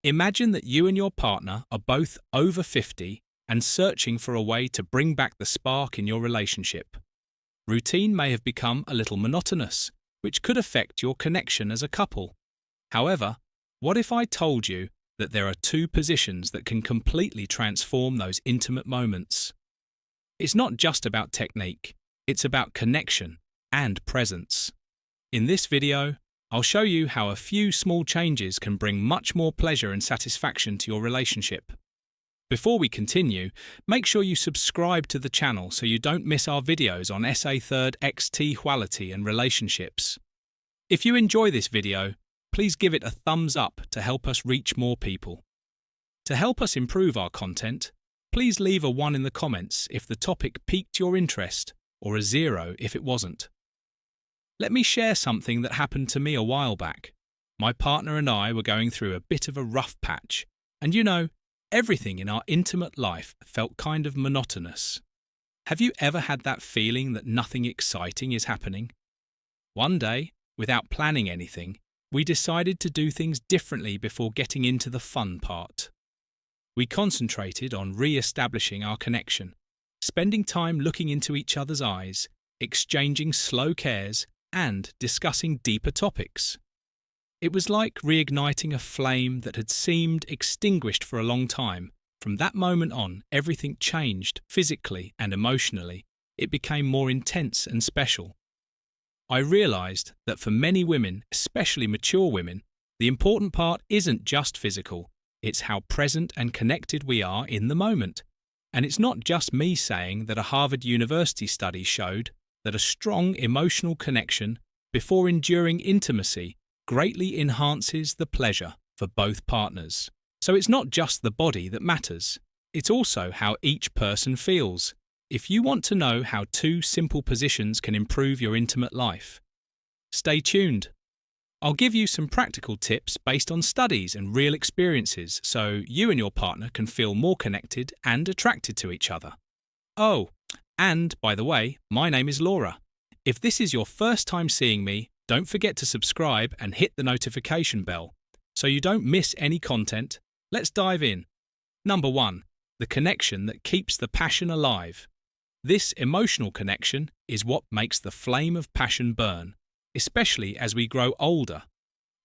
Imagine that you and your partner are both over 50 and searching for a way to bring back the spark in your relationship. Routine may have become a little monotonous, which could affect your connection as a couple. However, what if I told you that there are two positions that can completely transform those intimate moments? It's not just about technique, it's about connection and presence. In this video, I'll show you how a few small changes can bring much more pleasure and satisfaction to your relationship. Before we continue, make sure you subscribe to the channel so you don't miss our videos on SA Third XT Quality and relationships. If you enjoy this video, please give it a thumbs up to help us reach more people. To help us improve our content, please leave a 1 in the comments if the topic piqued your interest or a 0 if it wasn't. Let me share something that happened to me a while back. My partner and I were going through a bit of a rough patch, and everything in our intimate life felt kind of monotonous. Have you ever had that feeling that nothing exciting is happening? One day, without planning anything, we decided to do things differently before getting into the fun part. We concentrated on re-establishing our connection, spending time looking into each other's eyes, exchanging slow cares, and discussing deeper topics. It was like reigniting a flame that had seemed extinguished for a long time. From that moment on, everything changed physically and emotionally. It became more intense and special. I realized that for many women, especially mature women, the important part isn't just physical, it's how present and connected we are in the moment. And it's not just me saying that a Harvard University study showed that a strong emotional connection before enduring intimacy greatly enhances the pleasure for both partners. So it's not just the body that matters, it's also how each person feels. If you want to know how 2 simple positions can improve your intimate life, stay tuned. I'll give you some practical tips based on studies and real experiences so you and your partner can feel more connected and attracted to each other. Oh, and by the way, my name is Laura. If this is your first time seeing me, don't forget to subscribe and hit the notification bell so you don't miss any content. Let's dive in. Number 1. The connection that keeps the passion alive. This emotional connection is what makes the flame of passion burn, especially as we grow older.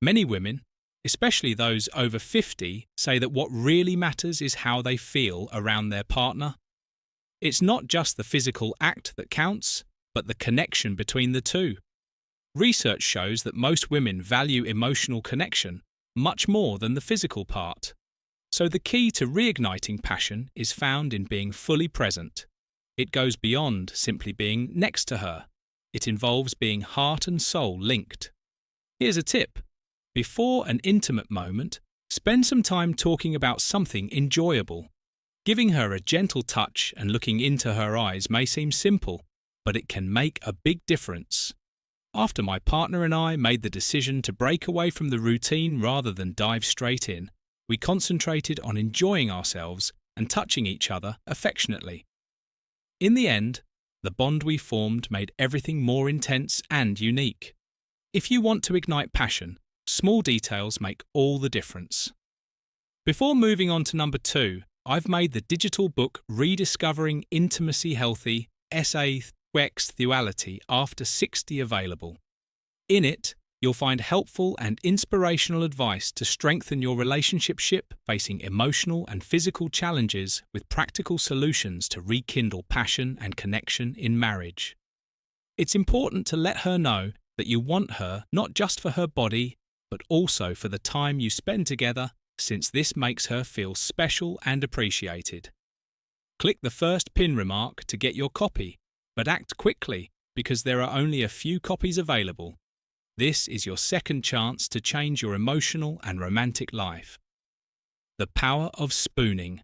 Many women, especially those over 50, say that what really matters is how they feel around their partner. It's not just the physical act that counts, but the connection between the two. Research shows that most women value emotional connection much more than the physical part. So the key to reigniting passion is found in being fully present. It goes beyond simply being next to her. It involves being heart and soul linked. Here's a tip. Before an intimate moment, spend some time talking about something enjoyable. Giving her a gentle touch and looking into her eyes may seem simple, but it can make a big difference. After my partner and I made the decision to break away from the routine rather than dive straight in, we concentrated on enjoying ourselves and touching each other affectionately. In the end, the bond we formed made everything more intense and unique. If you want to ignite passion, small details make all the difference. Before moving on to number 2, I've made the digital book Rediscovering Intimacy Healthy SA Sexuality After 60 available. In it, you'll find helpful and inspirational advice to strengthen your relationship facing emotional and physical challenges with practical solutions to rekindle passion and connection in marriage. It's important to let her know that you want her not just for her body, but also for the time you spend together, since this makes her feel special and appreciated. Click the first pin remark to get your copy, but act quickly because there are only a few copies available. This is your second chance to change your emotional and romantic life. The power of spooning.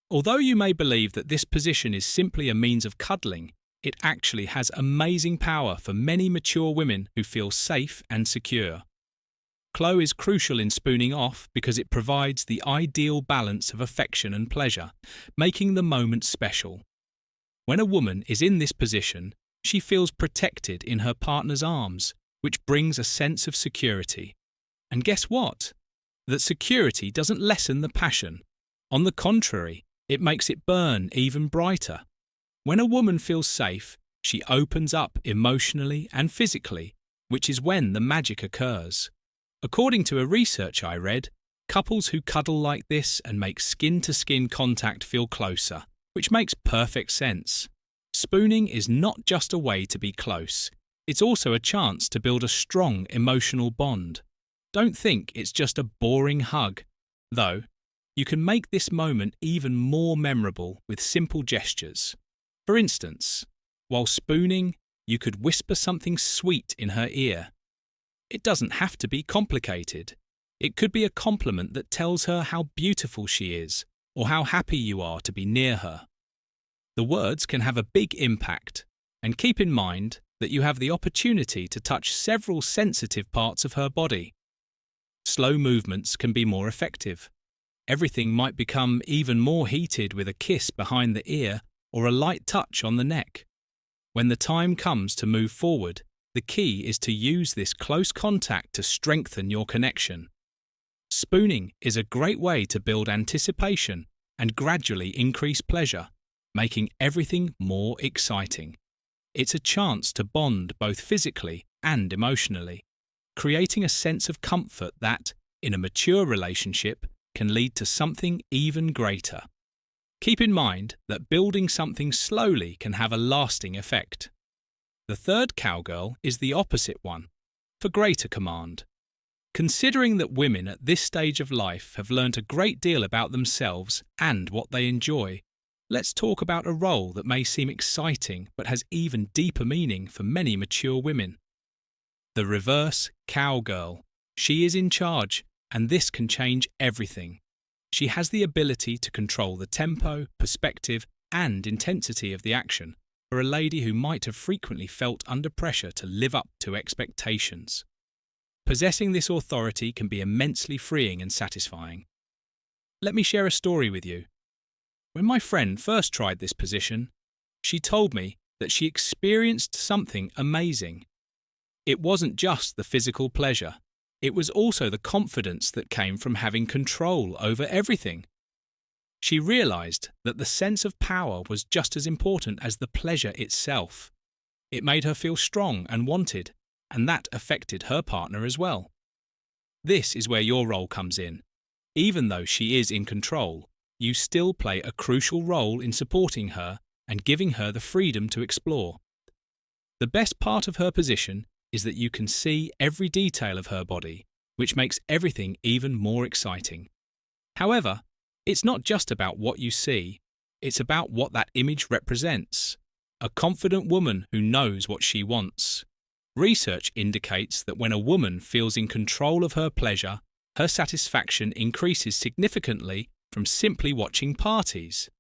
Although you may believe that this position is simply a means of cuddling, it actually has amazing power for many mature women who feel safe and secure. Clo is crucial in spooning off because it provides the ideal balance of affection and pleasure, making the moment special. When a woman is in this position, she feels protected in her partner's arms, which brings a sense of security. And guess what? that security doesn't lessen the passion. On the contrary, it makes it burn even brighter. When a woman feels safe, she opens up emotionally and physically, which is when the magic occurs. According to a research I read, couples who cuddle like this and make skin-to-skin contact feel closer, which makes perfect sense. Spooning is not just a way to be close, it's also a chance to build a strong emotional bond. Don't think it's just a boring hug. Though, you can make this moment even more memorable with simple gestures. For instance, while spooning, you could whisper something sweet in her ear. It doesn't have to be complicated. It could be a compliment that tells her how beautiful she is, or how happy you are to be near her. The words can have a big impact, and keep in mind that you have the opportunity to touch several sensitive parts of her body. Slow movements can be more effective. Everything might become even more heated with a kiss behind the ear or a light touch on the neck. When the time comes to move forward, the key is to use this close contact to strengthen your connection. Spooning is a great way to build anticipation and gradually increase pleasure, making everything more exciting. It's a chance to bond both physically and emotionally, creating a sense of comfort that, in a mature relationship, can lead to something even greater. Keep in mind that building something slowly can have a lasting effect. The third cowgirl is the opposite one, for greater command. Considering that women at this stage of life have learnt a great deal about themselves and what they enjoy, let's talk about a role that may seem exciting but has even deeper meaning for many mature women. The reverse cowgirl. She is in charge, and this can change everything. She has the ability to control the tempo, perspective, and intensity of the action for a lady who might have frequently felt under pressure to live up to expectations. Possessing this authority can be immensely freeing and satisfying. Let me share a story with you. When my friend first tried this position, she told me that she experienced something amazing. It wasn't just the physical pleasure. It was also the confidence that came from having control over everything. She realized that the sense of power was just as important as the pleasure itself. It made her feel strong and wanted, and that affected her partner as well. This is where your role comes in. Even though she is in control, you still play a crucial role in supporting her and giving her the freedom to explore. The best part of her position is that you can see every detail of her body, which makes everything even more exciting. However, it's not just about what you see, it's about what that image represents. A confident woman who knows what she wants. Research indicates that when a woman feels in control of her pleasure, her satisfaction increases significantly from simply watching parties.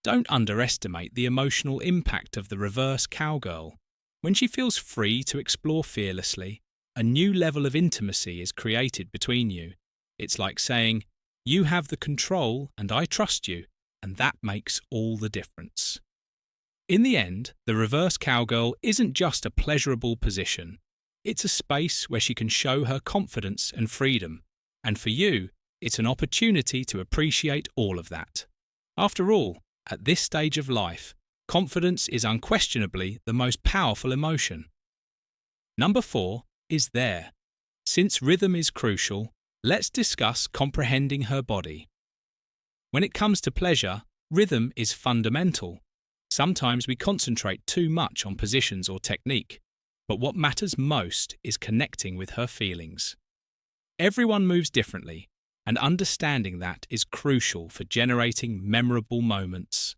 Don't underestimate the emotional impact of the reverse cowgirl. When she feels free to explore fearlessly, a new level of intimacy is created between you. It's like saying, "You have the control and I trust you," and that makes all the difference. In the end, the reverse cowgirl isn't just a pleasurable position. It's a space where she can show her confidence and freedom. And for you, it's an opportunity to appreciate all of that. After all, at this stage of life, confidence is unquestionably the most powerful emotion. Number 4 is there. Since rhythm is crucial, let's discuss comprehending her body. When it comes to pleasure, rhythm is fundamental. Sometimes we concentrate too much on positions or technique, but what matters most is connecting with her feelings. Everyone moves differently, and understanding that is crucial for generating memorable moments.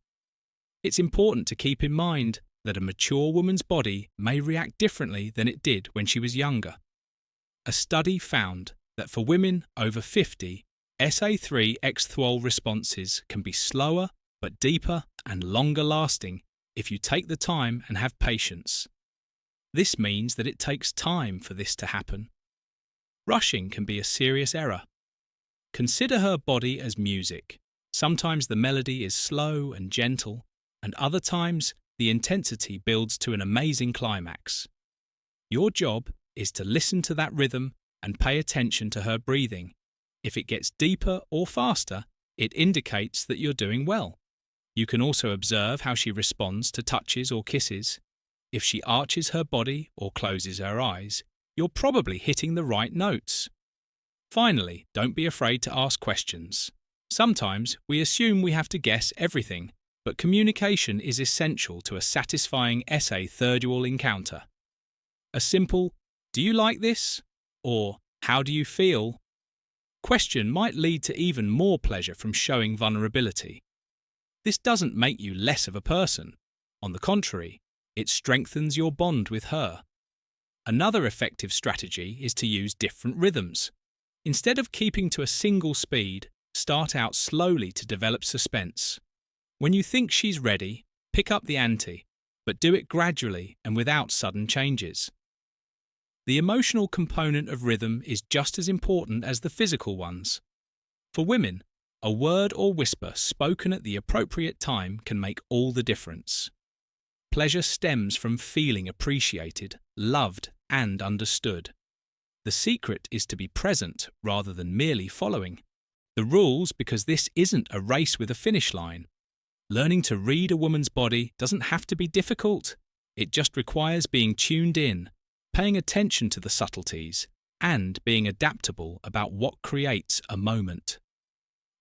It's important to keep in mind that a mature woman's body may react differently than it did when she was younger. A study found that for women over 50, SA3X12 responses can be slower but deeper and longer lasting if you take the time and have patience. This means that it takes time for this to happen. Rushing can be a serious error. Consider her body as music. Sometimes the melody is slow and gentle, and other times the intensity builds to an amazing climax. Your job is to listen to that rhythm and pay attention to her breathing. If it gets deeper or faster, it indicates that you're doing well. You can also observe how she responds to touches or kisses. If she arches her body or closes her eyes, you're probably hitting the right notes. Finally, don't be afraid to ask questions. Sometimes we assume we have to guess everything, but communication is essential to a satisfying essay thirdual encounter. A simple, "Do you like this?" or "How do you feel?" question might lead to even more pleasure from showing vulnerability. This doesn't make you less of a person. On the contrary, it strengthens your bond with her. Another effective strategy is to use different rhythms. Instead of keeping to a single speed, start out slowly to develop suspense. When you think she's ready, pick up the ante, but do it gradually and without sudden changes. The emotional component of rhythm is just as important as the physical ones. For women, a word or whisper spoken at the appropriate time can make all the difference. Pleasure stems from feeling appreciated, loved, and understood. The secret is to be present rather than merely following the rules, because this isn't a race with a finish line. Learning to read a woman's body doesn't have to be difficult. It just requires being tuned in, paying attention to the subtleties, and being adaptable about what creates a moment.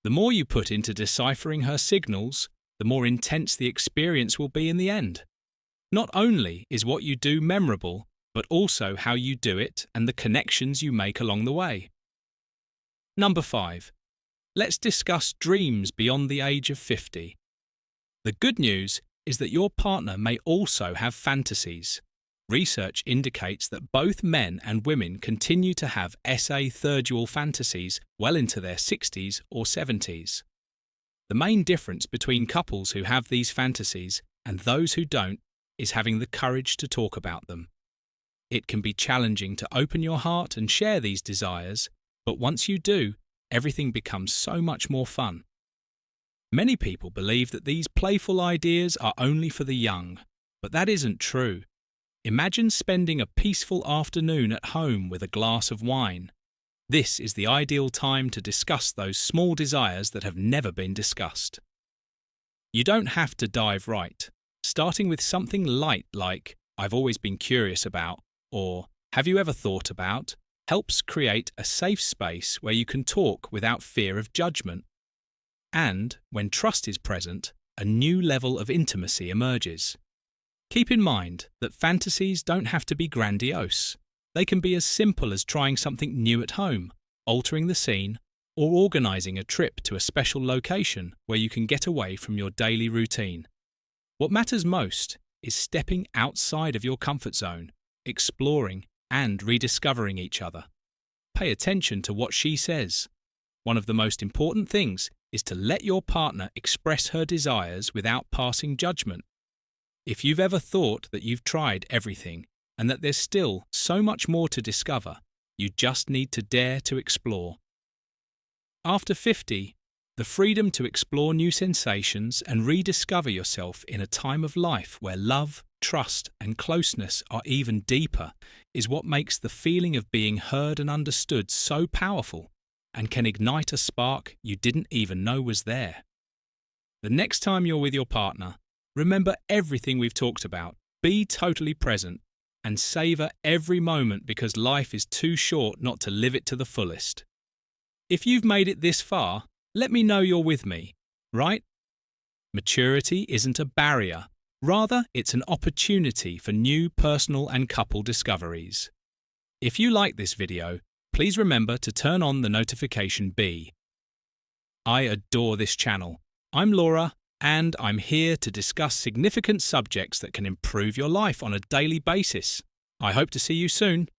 The more you put into deciphering her signals, the more intense the experience will be in the end. Not only is what you do memorable, but also how you do it and the connections you make along the way. Number 5. Let's discuss dreams beyond the age of 50. The good news is that your partner may also have fantasies. Research indicates that both men and women continue to have essay thirdual fantasies well into their 60s or 70s. The main difference between couples who have these fantasies and those who don't is having the courage to talk about them. It can be challenging to open your heart and share these desires, but once you do, everything becomes so much more fun. Many people believe that these playful ideas are only for the young, but that isn't true. Imagine spending a peaceful afternoon at home with a glass of wine. This is the ideal time to discuss those small desires that have never been discussed. You don't have to dive right. Starting with something light like, "I've always been curious about," or "Have you ever thought about?" helps create a safe space where you can talk without fear of judgment. And, when trust is present, a new level of intimacy emerges. Keep in mind that fantasies don't have to be grandiose. They can be as simple as trying something new at home, altering the scene, or organising a trip to a special location where you can get away from your daily routine. What matters most is stepping outside of your comfort zone, exploring and rediscovering each other. Pay attention to what she says. One of the most important things is to let your partner express her desires without passing judgment. If you've ever thought that you've tried everything and that there's still so much more to discover, you just need to dare to explore. After 50, the freedom to explore new sensations and rediscover yourself in a time of life where love, trust, and closeness are even deeper is what makes the feeling of being heard and understood so powerful and can ignite a spark you didn't even know was there. The next time you're with your partner, remember everything we've talked about, be totally present, and savour every moment because life is too short not to live it to the fullest. If you've made it this far, let me know you're with me, right? Maturity isn't a barrier. Rather, it's an opportunity for new personal and couple discoveries. If you like this video, please remember to turn on the notification bell. I adore this channel. I'm Laura, and I'm here to discuss significant subjects that can improve your life on a daily basis. I hope to see you soon.